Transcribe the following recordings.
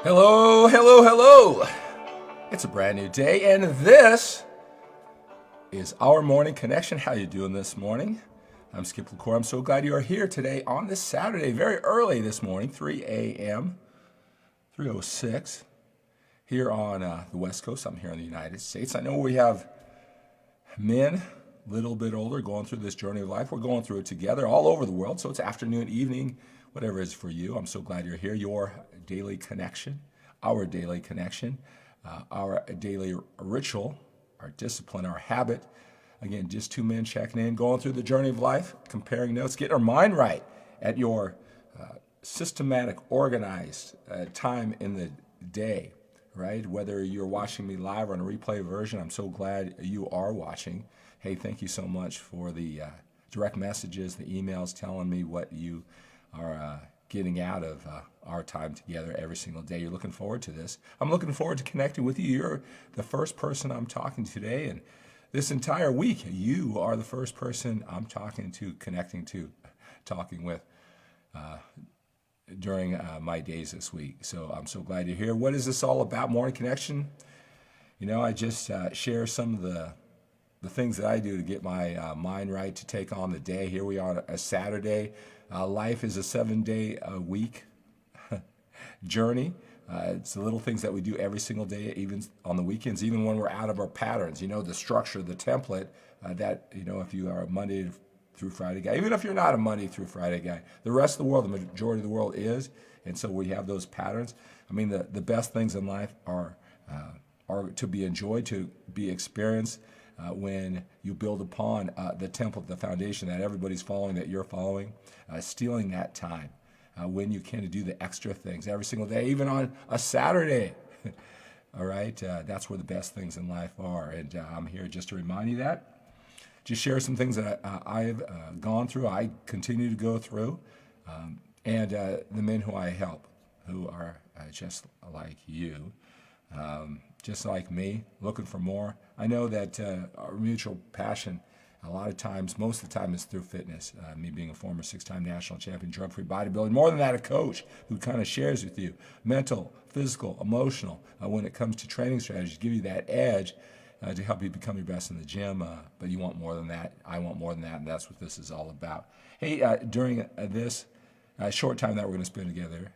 Hello, hello, hello. It's a brand new day, and this is our morning connection. How you doing this morning? I'm Skip LaCour. I'm so glad you are here today on this Saturday, very early this morning, 3 a.m., 3:06, here on the West Coast. I'm here in the United States. I know we have men, a little bit older, going through this journey of life. We're going through it together all over the world, so it's afternoon, evening, whatever it is for you. I'm so glad you're here. Your daily connection, our daily connection, our daily ritual, our discipline, our habit. Again, just two men checking in, going through the journey of life, comparing notes, getting our mind right at your systematic, organized time in the day, right? Whether you're watching me live or on a replay version, I'm so glad you are watching. Hey, thank you so much for the direct messages, the emails telling me what you are getting out of our time together every single day. You're looking forward to this. I'm looking forward to connecting with you. You're the first person I'm talking to today, and this entire week, you are the first person I'm talking to, connecting to, talking with during my days this week. So I'm so glad you're here. What is this all about, Morning Connection? You know, I just share some of the things that I do to get my mind right, to take on the day. Here we are on a Saturday. Life is a 7-day week journey. It's the little things that we do every single day, even on the weekends, even when we're out of our patterns. You know, the structure, the template that, you know, if you are a Monday through Friday guy, even if you're not a Monday through Friday guy, the rest of the world, the majority of the world is. And so we have those patterns. I mean, the best things in life are to be enjoyed, to be experienced when you build upon the template, the foundation that everybody's following, that you're following, stealing that time. When you can, to do the extra things every single day, even on a Saturday. All right, that's where the best things in life are. And I'm here just to remind you that. Just share some things that I've gone through, I continue to go through, and the men who I help, who are just like you, just like me, looking for more. I know that our mutual passion, a lot of times, most of the time, is through fitness. Me being a former 6-time national champion, drug-free bodybuilder. More than that, a coach who kind of shares with you mental, physical, emotional, when it comes to training strategies, give you that edge to help you become your best in the gym. But you want more than that. I want more than that, and that's what this is all about. Hey, during this short time that we're going to spend together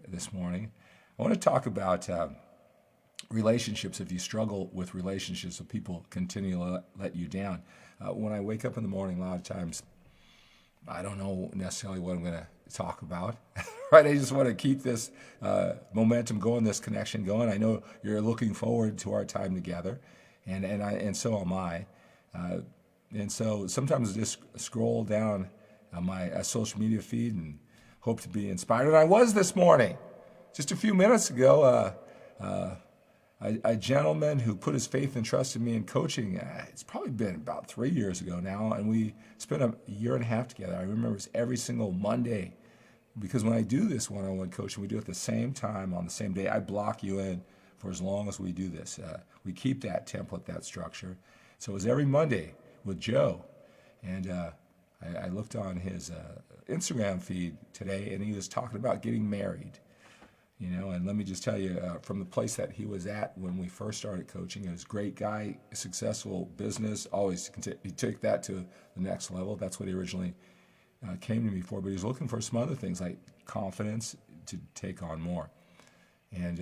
this morning, I want to talk about relationships. If you struggle with relationships, if people continue to let you down. When I wake up in the morning, a lot of times, I don't know necessarily what I'm going to talk about, right? I just want to keep this momentum going, this connection going. I know you're looking forward to our time together, and so am I. And so sometimes I just scroll down my social media feed and hope to be inspired. And I was this morning, just a few minutes ago. A gentleman who put his faith and trust in me in coaching, it's probably been about 3 years ago now, and we spent a year and a half together. I remember it was every single Monday, because when I do this one-on-one coaching, we do it at the same time on the same day. I block you in for as long as we do this. We keep that template, that structure. So it was every Monday with Joe, and I looked on his Instagram feed today, and he was talking about getting married. You know, and let me just tell you, from the place that he was at when we first started coaching, he was a great guy, successful business, always, he took that to the next level. That's what he originally came to me for, but he was looking for some other things like confidence to take on more. And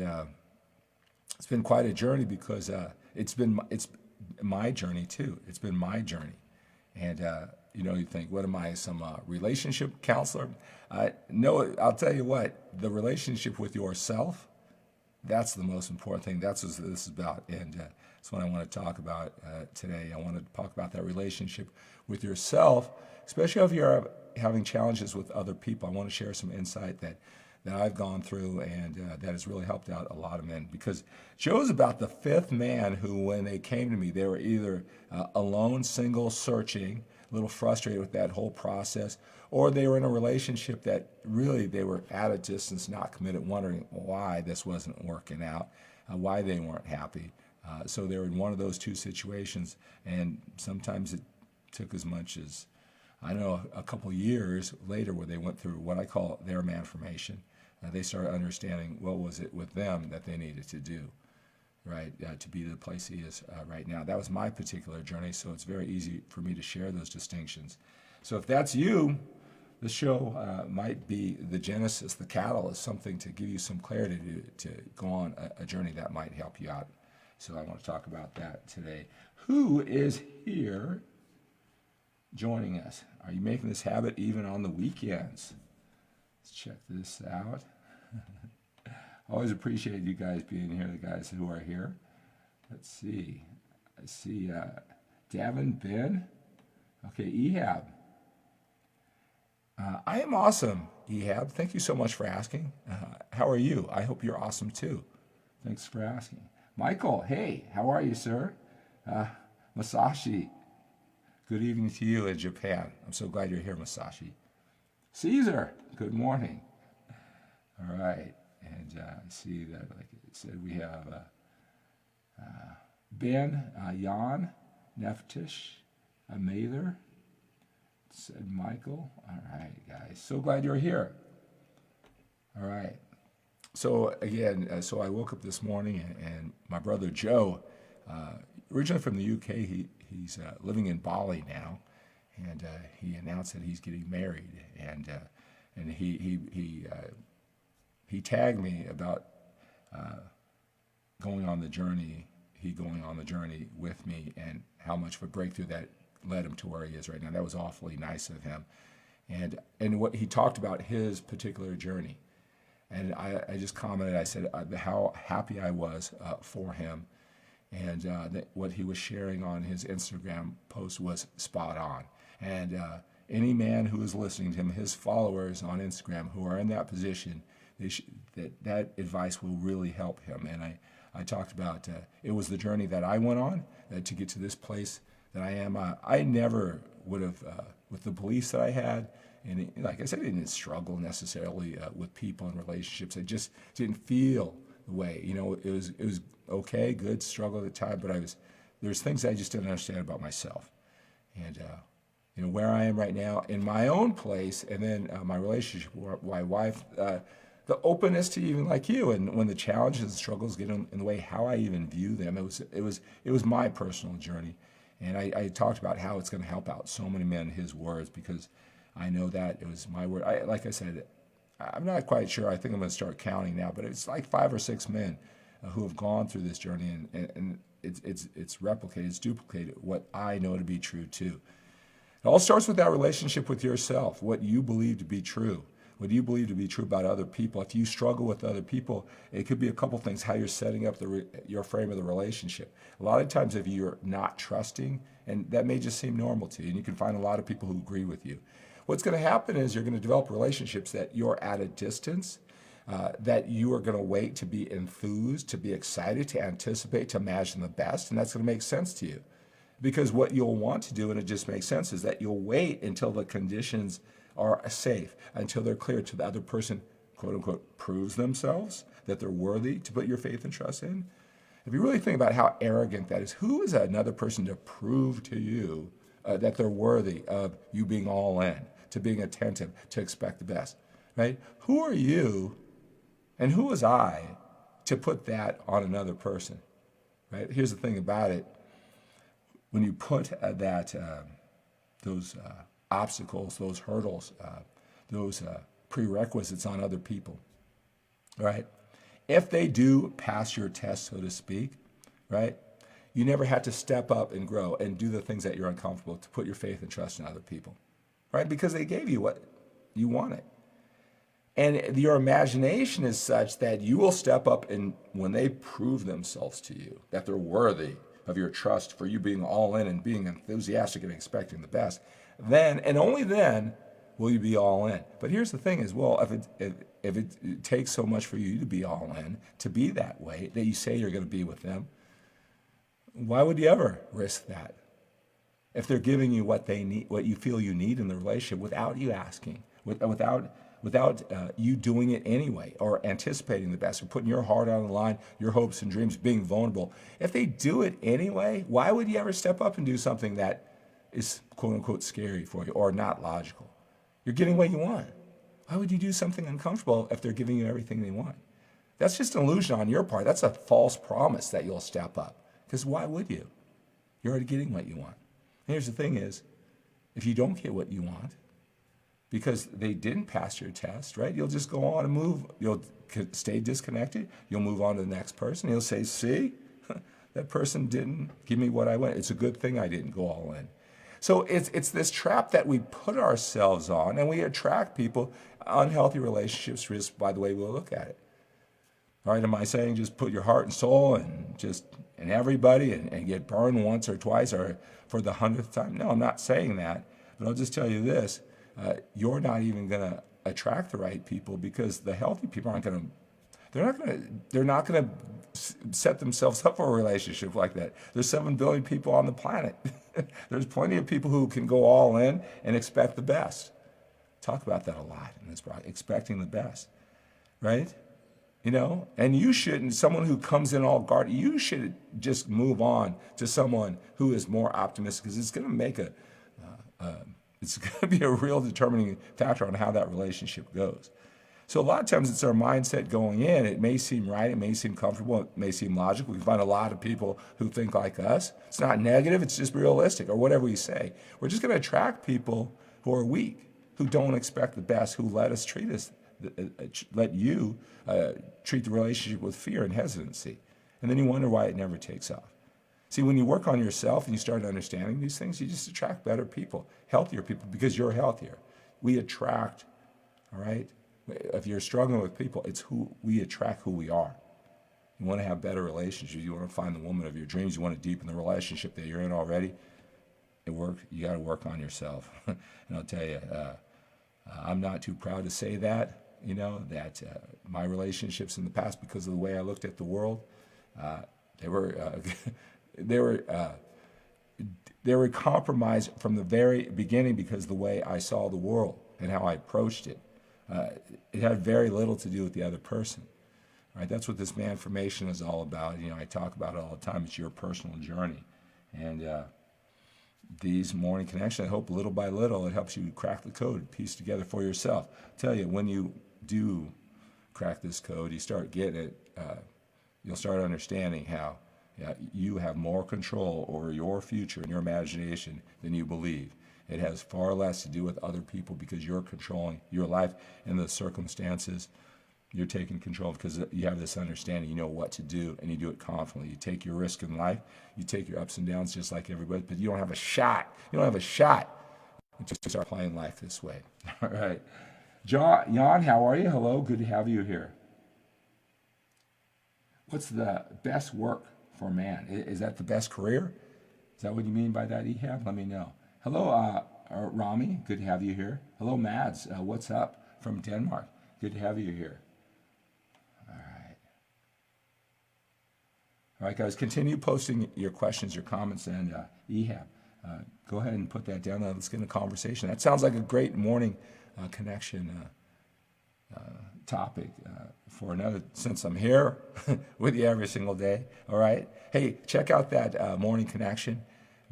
it's been quite a journey, because it's my journey too. It's been my journey. And you know, you think, what am I, some relationship counselor? No, I'll tell you what, the relationship with yourself, that's the most important thing. That's what this is about. And that's what I want to talk about today. I want to talk about that relationship with yourself, especially if you're having challenges with other people. I want to share some insight that I've gone through, and that has really helped out a lot of men. Because Joe's about the fifth man who, when they came to me, they were either alone, single, searching, a little frustrated with that whole process, or they were in a relationship that really they were at a distance, not committed, wondering why this wasn't working out, why they weren't happy. So they were in one of those two situations, and sometimes it took as much as, I don't know, a couple years later, where they went through what I call their MANformation. they started understanding what was it with them that they needed to do, right, to be the place he is right now. That was my particular journey, so it's very easy for me to share those distinctions. So if that's you, the show might be the genesis, the catalyst, something to give you some clarity to go on a journey that might help you out. So I want to talk about that today. Who is here joining us? Are you making this habit even on the weekends? Let's check this out. Always appreciate you guys being here, the guys who are here. Let's see. I see Davin, Ben. Okay, Ehab. I am awesome, Ehab. Thank you so much for asking. How are you? I hope you're awesome too. Thanks for asking. Michael, hey, how are you, sir? Masashi, good evening to you in Japan. I'm so glad you're here, Masashi. Caesar, good morning. All right, and I see that, like it said, we have Ben, Jan, Neftish, Mather, said Michael. All right, guys, so glad you're here. All right. So again, so I woke up this morning and my brother Joe, originally from the UK, he's living in Bali now, and he announced that he's getting married, and he tagged me about going on the journey with me, and how much of a breakthrough that led him to where he is right now. That was awfully nice of him, and what he talked about his particular journey. And I just commented, I said how happy I was for him, and that what he was sharing on his Instagram post was spot on. And any man who is listening to him, his followers on Instagram who are in that position, that advice will really help him. And I talked about, it was the journey that I went on to get to this place that I am. I never would have, with the beliefs that I had, and like I said, I didn't struggle necessarily with people and relationships. I just didn't feel the way. You know, it was okay, good struggle at the time, but there's things I just didn't understand about myself. And you know, where I am right now in my own place, and then my relationship with my wife, the openness to even like you, and when the challenges and struggles get in the way, how I even view them. It was my personal journey, and I talked about how it's going to help out so many men, his words, because I know that it was my word. Like I said, I'm not quite sure. I think I'm going to start counting now, but it's like 5 or 6 men who have gone through this journey, and it's replicated, it's duplicated what I know to be true too. It all starts with that relationship with yourself, what you believe to be true. What do you believe to be true about other people? If you struggle with other people, it could be a couple things, how you're setting up your frame of the relationship. A lot of times if you're not trusting, and that may just seem normal to you, and you can find a lot of people who agree with you. What's going to happen is you're going to develop relationships that you're at a distance, that you are going to wait to be enthused, to be excited, to anticipate, to imagine the best, and that's going to make sense to you. Because what you'll want to do, and it just makes sense, is that you'll wait until the conditions are safe, until they're clear, to the other person, quote unquote, proves themselves, that they're worthy to put your faith and trust in. If you really think about how arrogant that is, who is another person to prove to you that they're worthy of you being all in, to being attentive, to expect the best, right? Who are you and who was I to put that on another person, right? Here's the thing about it. When you put those obstacles, those hurdles, those prerequisites on other people, right? If they do pass your test, so to speak, right? You never had to step up and grow and do the things that you're uncomfortable to put your faith and trust in other people, right? Because they gave you what you wanted. And your imagination is such that you will step up, and when they prove themselves to you, that they're worthy of your trust, for you being all in and being enthusiastic and expecting the best, then and only then will you be all in. But here's the thing is, well, if it takes so much for you to be all in, to be that way, that you say you're going to be with them, why would you ever risk that? If they're giving you what they need, what you feel you need in the relationship, without you asking, without you doing it anyway, or anticipating the best, or putting your heart on the line, your hopes and dreams, being vulnerable. If they do it anyway, why would you ever step up and do something that is quote unquote scary for you or not logical? You're getting what you want. Why would you do something uncomfortable if they're giving you everything they want? That's just an illusion on your part. That's a false promise that you'll step up. Because why would you? You're already getting what you want. And here's the thing is, if you don't get what you want, because they didn't pass your test, right? You'll just go on and move. You'll stay disconnected. You'll move on to the next person. You'll say, see, that person didn't give me what I want. It's a good thing I didn't go all in. So it's this trap that we put ourselves on, and we attract people, unhealthy relationships just by the way we look at it. All right, am I saying just put your heart and soul in everybody and get burned once or twice or for the 100th time? No, I'm not saying that. But I'll just tell you this. You're not even going to attract the right people because the healthy people aren't going to, they're not going to set themselves up for a relationship like that. There's 7 billion people on the planet. There's plenty of people who can go all in and expect the best. Talk about that a lot in this project, expecting the best, right? You know, and you shouldn't, someone who comes in all guarded, you should just move on to someone who is more optimistic because it's going to make it's going to be a real determining factor on how that relationship goes. So a lot of times it's our mindset going in. It may seem right, it may seem comfortable, it may seem logical. We find a lot of people who think like us. It's not negative, it's just realistic, or whatever we say. We're just going to attract people who are weak, who don't expect the best, who let you treat the relationship with fear and hesitancy. And then you wonder why it never takes off. See, when you work on yourself and you start understanding these things, you just attract better people, healthier people, because you're healthier. We attract, all right? If you're struggling with people, it's who we attract, who we are. You want to have better relationships. You want to find the woman of your dreams. You want to deepen the relationship that you're in already. You got to work on yourself. And I'll tell you, I'm not too proud to say that, you know, that my relationships in the past, because of the way I looked at the world, they were compromised from the very beginning because of the way I saw the world and how I approached it. It had very little to do with the other person. Right? That's what this MANformation is all about. You know, I talk about it all the time. It's your personal journey. And these morning connections, I hope little by little, it helps you crack the code, piece together for yourself. I tell you, when you do crack this code, you start getting it, you'll start understanding how you have more control over your future and your imagination than you believe. It has far less to do with other people because you're controlling your life and the circumstances. You're taking control because you have this understanding. You know what to do, and you do it confidently. You take your risk in life. You take your ups and downs just like everybody, but you don't have a shot. You don't have a shot until you start playing life this way. All right. Jan, how are you? Hello. Good to have you here. What's the best work for a man? Is that the best career? Is that what you mean by that, Ehab? Let me know. Hello, Rami. Good to have you here. Hello, Mads. What's up from Denmark? Good to have you here. All right, guys, continue posting your questions, your comments, and Ehab. Go ahead and put that down. Let's get in a conversation. That sounds like a great morning connection topic for another, since I'm here with you every single day. All right. Hey, check out that morning connection,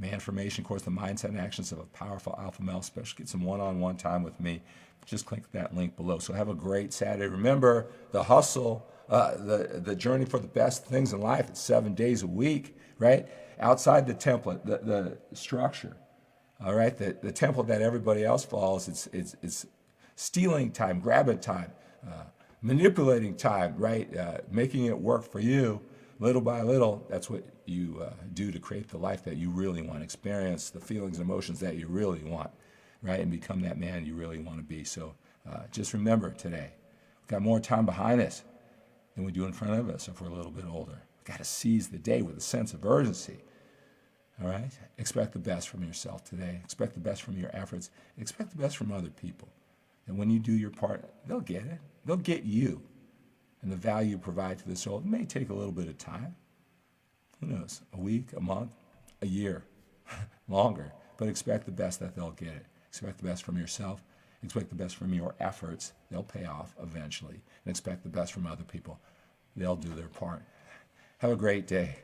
MANformation course, the mindset and actions of a powerful alpha male special. Get some one-on-one time with me. Just click that link below. So have a great Saturday. Remember, the hustle, the journey for the best things in life, it's 7 days a week, right? Outside the template, the structure, all right? The template that everybody else follows, it's stealing time, grabbing time, manipulating time, right? Making it work for you little by little. That's what you do to create the life that you really want, experience the feelings and emotions that you really want, right? And become that man you really want to be. So just remember today, we've got more time behind us than we do in front of us if we're a little bit older. We've got to seize the day with a sense of urgency. All right? Expect the best from yourself today. Expect the best from your efforts. Expect the best from other people. And when you do your part, they'll get it. They'll get you. And the value you provide to this world, it may take a little bit of time. Who knows? A week, a month, a year, longer. But expect the best that they'll get it. Expect the best from yourself. Expect the best from your efforts. They'll pay off eventually. And expect the best from other people. They'll do their part. Have a great day.